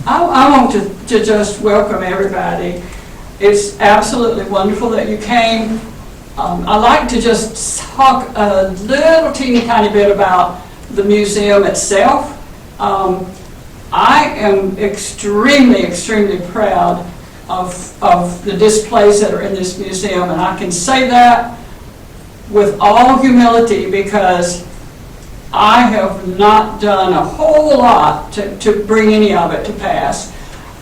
I want to just welcome everybody. It's absolutely wonderful that you came. I'd like to just talk a little teeny tiny bit about the museum itself. I am extremely, extremely proud of the displays that are in this museum, and I can say that with all humility because I have not done a whole lot to bring any of it to pass.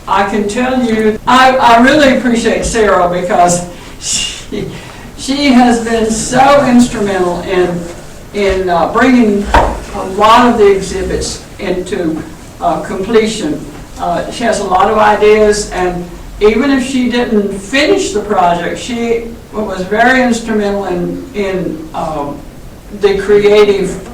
I can tell you, I really appreciate Sarah because she has been so instrumental in bringing a lot of the exhibits into completion. She has a lot of ideas, and even if she didn't finish the project, she was very instrumental in the creative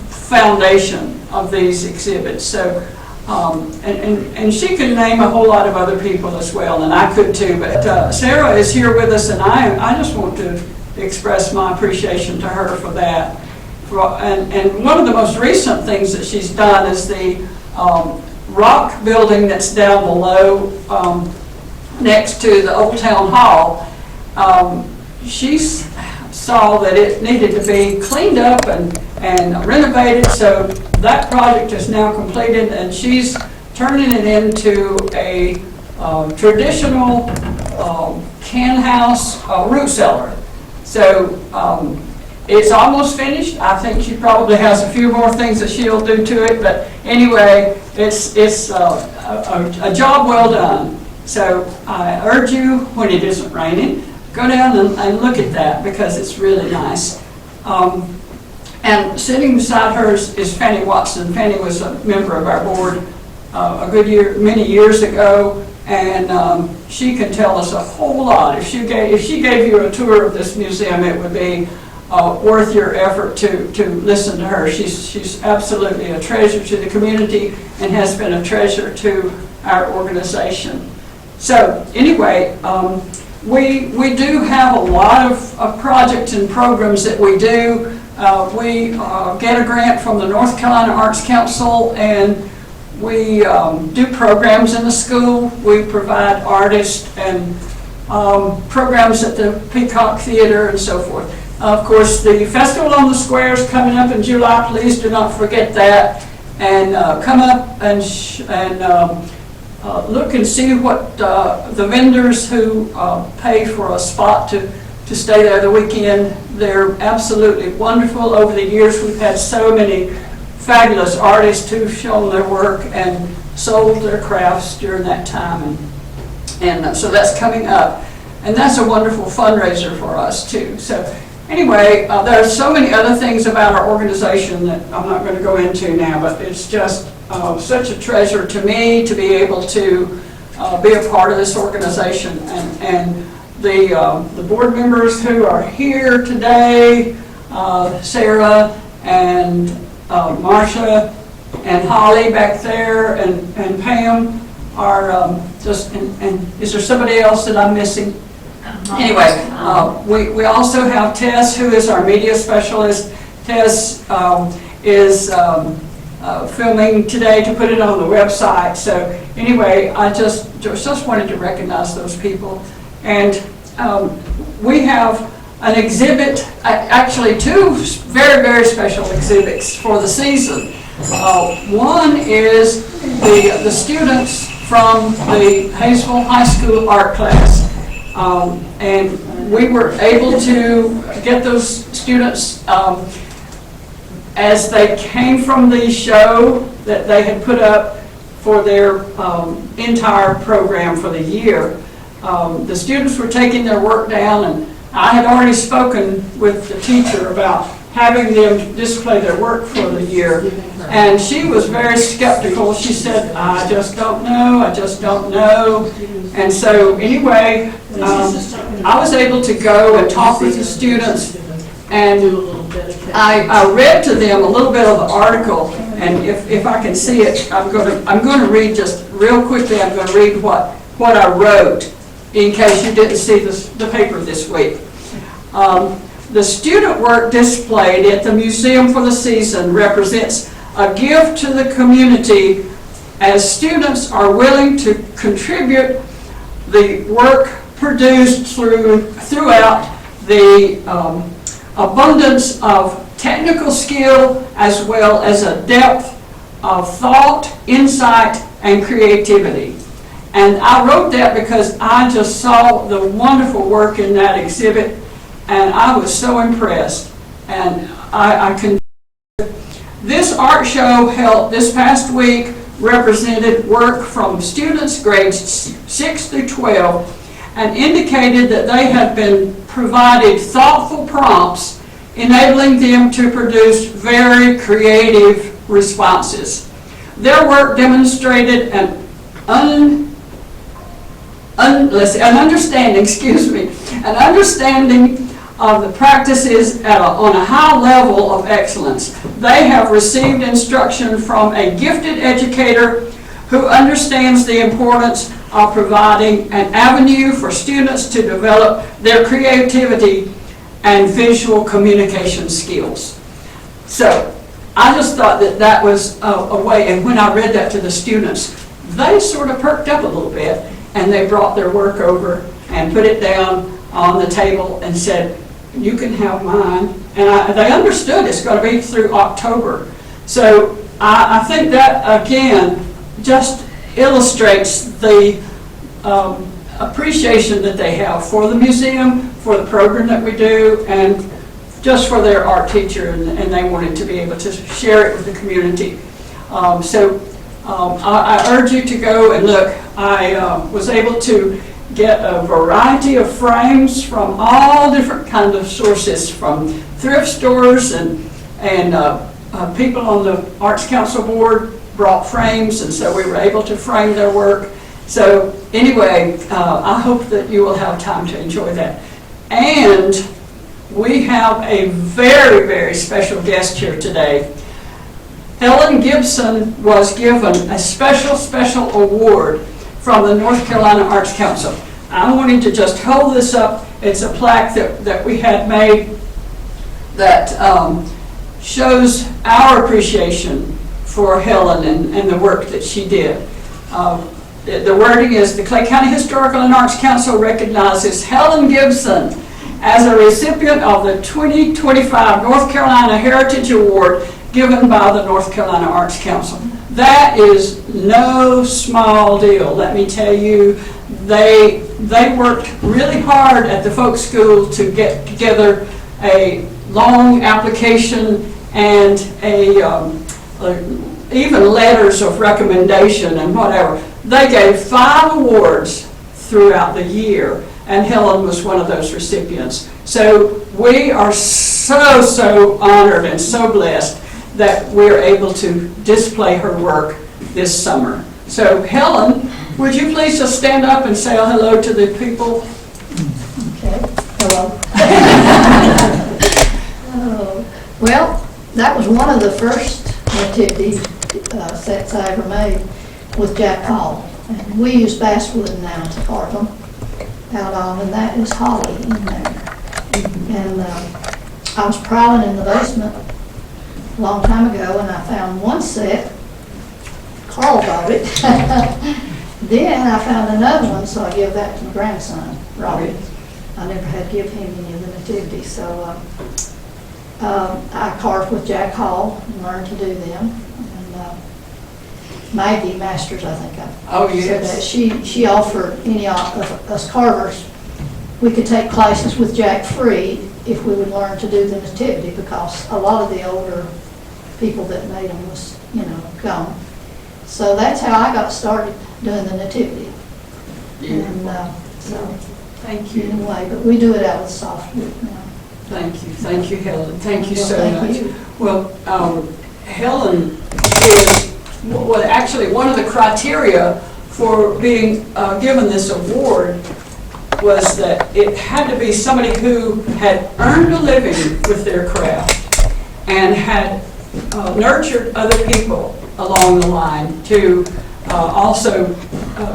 foundation of these exhibits. So, and she could name a whole lot of other people as well, and I could too. But Sarah is here with us, and I just want to express my appreciation to her for that. And one of the most recent things that she's done is the rock building that's down below next to the Old Town Hall. She saw that it needed to be cleaned up and renovated, so that project is now completed, and she's turning it into a traditional can house root cellar. So it's almost finished. I think she probably has a few more things that she'll do to it, but anyway, it's a job well done. So I urge you, when it isn't raining, go down and look at that because it's really nice. And sitting beside her is Fanny Watson. Fanny was a member of our board many years ago, and she can tell us a whole lot. If she gave you a tour of this museum, it would be worth your effort to listen to her. She's absolutely a treasure to the community and has been a treasure to our organization. So anyway, we do have a lot of projects and programs that we do. We get a grant from the North Carolina Arts Council, and we do programs in the school. We provide artists and programs at the Peacock Theater and so forth. Of course, the Festival on the Square is coming up in July. Please do not forget that. And come up and look and see what the vendors who pay for a spot to stay there the weekend. They're absolutely wonderful. Over the years, we've had so many fabulous artists who've shown their work and sold their crafts during that time. And so that's coming up. And that's a wonderful fundraiser for us, too. So anyway, there are so many other things about our organization that I'm not going to go into now, but it's just such a treasure to me to be able to be a part of this organization. And the board members who are here today, Sarah and Marcia and Holly back there and Pam are just, and is there somebody else that I'm missing? Anyway, we also have Tess, who is our media specialist. Tess is filming today to put it on the website. So anyway, I just wanted to recognize those people. And we have an exhibit, actually two very, very special exhibits for the season. One is the students from the Hayesville High School art class. And we were able to get those students as they came from the show that they had put up for their entire program for the year. The students were taking their work down, and I had already spoken with the teacher about having them display their work for the year, and she was very skeptical. She said, I just don't know. And so anyway, I was able to go and talk with the students, and I read to them a little bit of the article, and if I can see it, I'm going to read just real quickly. I'm going to read what I wrote in case you didn't see the paper this week. The student work displayed at the museum for the season represents a gift to the community as students are willing to contribute the work produced throughout the abundance of technical skill as well as a depth of thought, insight, and creativity. And I wrote that because I just saw the wonderful work in that exhibit, and I was so impressed. And I can. This art show held this past week represented work from students grades 6 through 12 and indicated that they had been provided thoughtful prompts enabling them to produce very creative responses. Their work demonstrated an understanding of the practices on a high level of excellence. They have received instruction from a gifted educator who understands the importance of providing an avenue for students to develop their creativity and visual communication skills. So I just thought that that was a way, and when I read that to the students, they sort of perked up a little bit, and they brought their work over and put it down on the table and said, you can have mine. And they understood it's going to be through October. So I think that, again, just illustrates the appreciation that they have for the museum, for the program that we do, and just for their art teacher, and they wanted to be able to share it with the community. I urge you to go and look. I was able to get a variety of frames from all different kinds of sources, from thrift stores and people on the Arts Council board brought frames, and so we were able to frame their work. So anyway, I hope that you will have time to enjoy that. And we have a very, very special guest here today. Helen Gibson was given a special award from the North Carolina Arts Council. I'm wanting to just hold this up. It's a plaque that we had made that shows our appreciation for Helen and the work that she did. The wording is, the Clay County Historical and Arts Council recognizes Helen Gibson as a recipient of the 2025 North Carolina Heritage Award given by the North Carolina Arts Council. That is no small deal, let me tell you. They worked really hard at the folk school to get together a long application and even letters of recommendation and whatever. They gave 5 awards throughout the year, and Helen was one of those recipients. So we are so honored and so blessed that we're able to display her work this summer. So Helen, would you please just stand up and say hello to the people? Okay, hello. Well, that was one of the first nativity sets I ever made with Jack Hall. And we use basswood now to carve them out of, and that is holly in there. And I was prowling in the basement a long time ago, and I found one set. Carl bought it. Then I found another one, so I gave that to my grandson, Robbie. I never had to give him any of the nativity, so I carved with Jack Hall and learned to do them. And Maggie Masters, I think said that. She offered any of us carvers, we could take classes with Jack free if we would learn to do the nativity, because a lot of the older people that made them was, gone. So that's how I got started doing the nativity. And so, thank you. Anyway, but we do it out with softwood now. Thank you, Helen. Thank you so Thank much. you. Well, Helen was actually one of the criteria for being given this award was that it had to be somebody who had earned a living with their craft and had nurtured other people along the line to also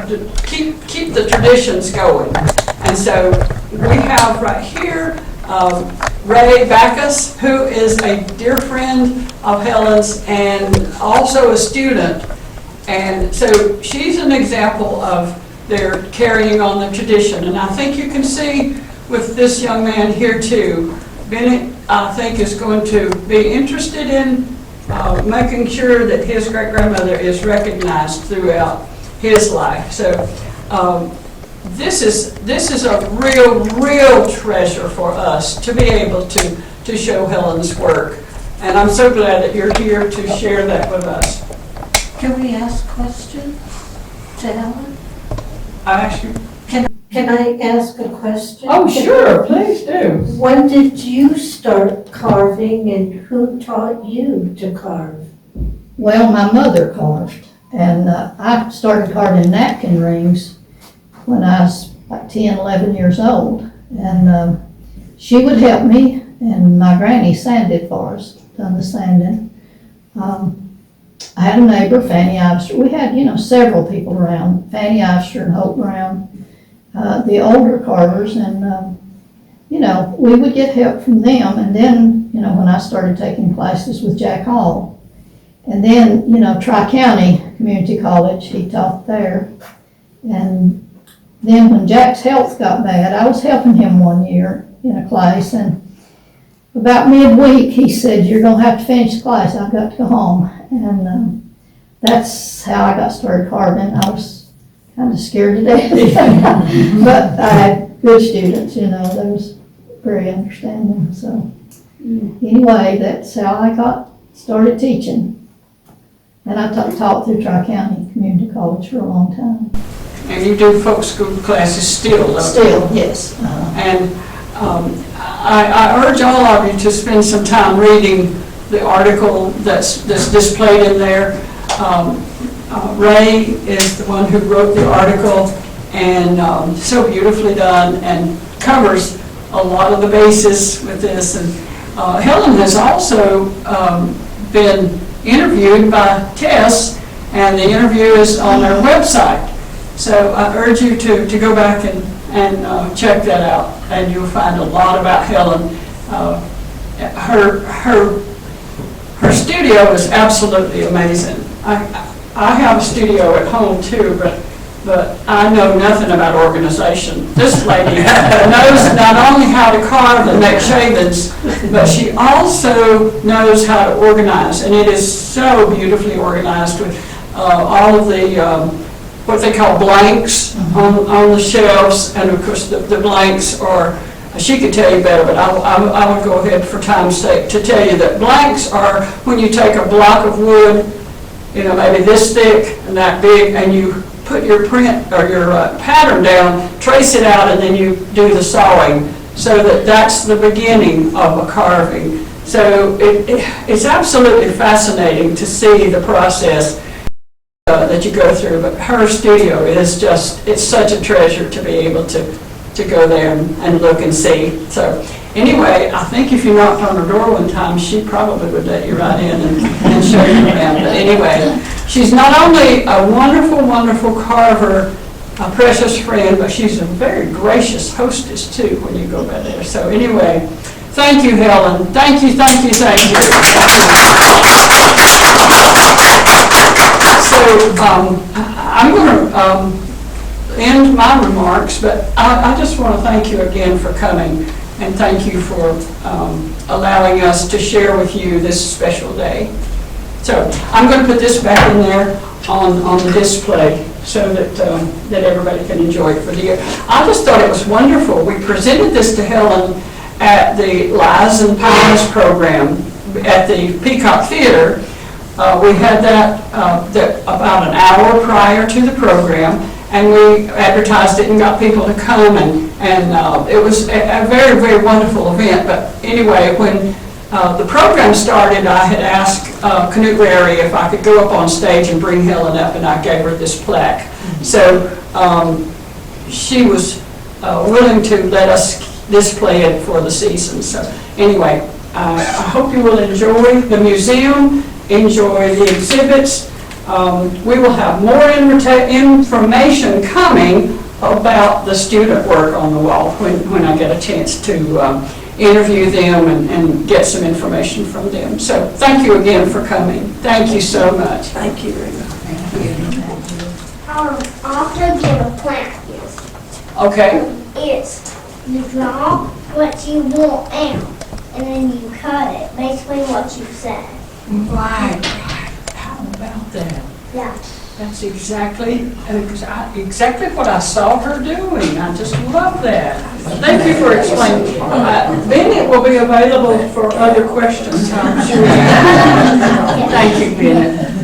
to keep the traditions going. And so we have right here Ray Backus, who is a dear friend of Helen's and also a student. And so she's an example of their carrying on the tradition. And I think you can see with this young man here too, Bennett, I think, is going to be interested in making sure that his great-grandmother is recognized throughout his life. So this is a real treasure for us to be able to show Helen's work. And I'm so glad that you're here to share that with us. Can we ask questions to Helen? I ask you. Can I ask a question? Oh, sure, please do. When did you start carving and who taught you to carve? Well, my mother carved, and I started carving napkin rings when I was like 10, 11 years old. And she would help me, and my granny sanded for us, done the sanding. I had a neighbor, Fanny Ivester. We had, several people around, Fanny Ivester and Hope Brown, the older carvers, and, we would get help from them. And then, when I started taking classes with Jack Hall, and then, Tri-County Community College, he taught there. And then when Jack's health got bad, I was helping him one year in a class, and about midweek, he said, "You're going to have to finish the class. I've got to go home." And that's how I got started carving. I was kind of scared to death. But I had good students, they was very understanding. So anyway, that's how I got started teaching. And I taught through Tri-County Community College for a long time. And you do folk school classes still, don't you? Still, yes. And I urge all of you to spend some time reading the article that's displayed in there. Ray is the one who wrote the article, and so beautifully done, and covers a lot of the bases with this. And Helen has also been interviewed by Tess, and the interview is on their website. So I urge you to go back and check that out, and you'll find a lot about Helen. Her studio is absolutely amazing. I have a studio at home too, but I know nothing about organization. This lady knows not only how to carve and make shavings, but she also knows how to organize, and it is so beautifully organized with all of the what they call blanks on the shelves, and of course the blanks are, she could tell you better, but I would go ahead for time's sake to tell you that blanks are when you take a block of wood, maybe this thick and that big, and you put your print or your pattern down, trace it out, and then you do the sawing, so that's the beginning of a carving. So it's absolutely fascinating to see the process that you go through, but her studio is it's such a treasure to be able to go there and look and see. So anyway, I think if you knocked on her door one time, she probably would let you right in and show you around. But anyway, she's not only a wonderful, wonderful carver, a precious friend, but she's a very gracious hostess too when you go by there. So anyway, thank you, Helen. Thank you, thank you, thank you. So I'm going to end my remarks, but I just want to thank you again for coming, and thank you for allowing us to share with you this special day. So I'm going to put this back in there on the display so that everybody can enjoy it for the year. I just thought it was wonderful. We presented this to Helen at the Lies and Pines program at the Peacock Theater. We had that about an hour prior to the program, and we advertised it and got people to come, and it was a very, very wonderful event. But anyway, when the program started, I had asked Canute Rary if I could go up on stage and bring Helen up, and I gave her this plaque. So she was willing to let us display it for the season. So anyway, I hope you will enjoy the museum, enjoy the exhibits. We will have more information coming about the student work on the wall when I get a chance to interview them and get some information from them. So thank you again for coming. Thank you so much. Thank you very much. Thank you. also give a plant is. Okay, It's you draw what you want out, and then you cut it, basically what you said. right. How about that? Yeah. That's exactly what I saw her doing. I just love that. Thank you for explaining. Bennett will be available for other questions, I'm sure. Thank you, Bennett.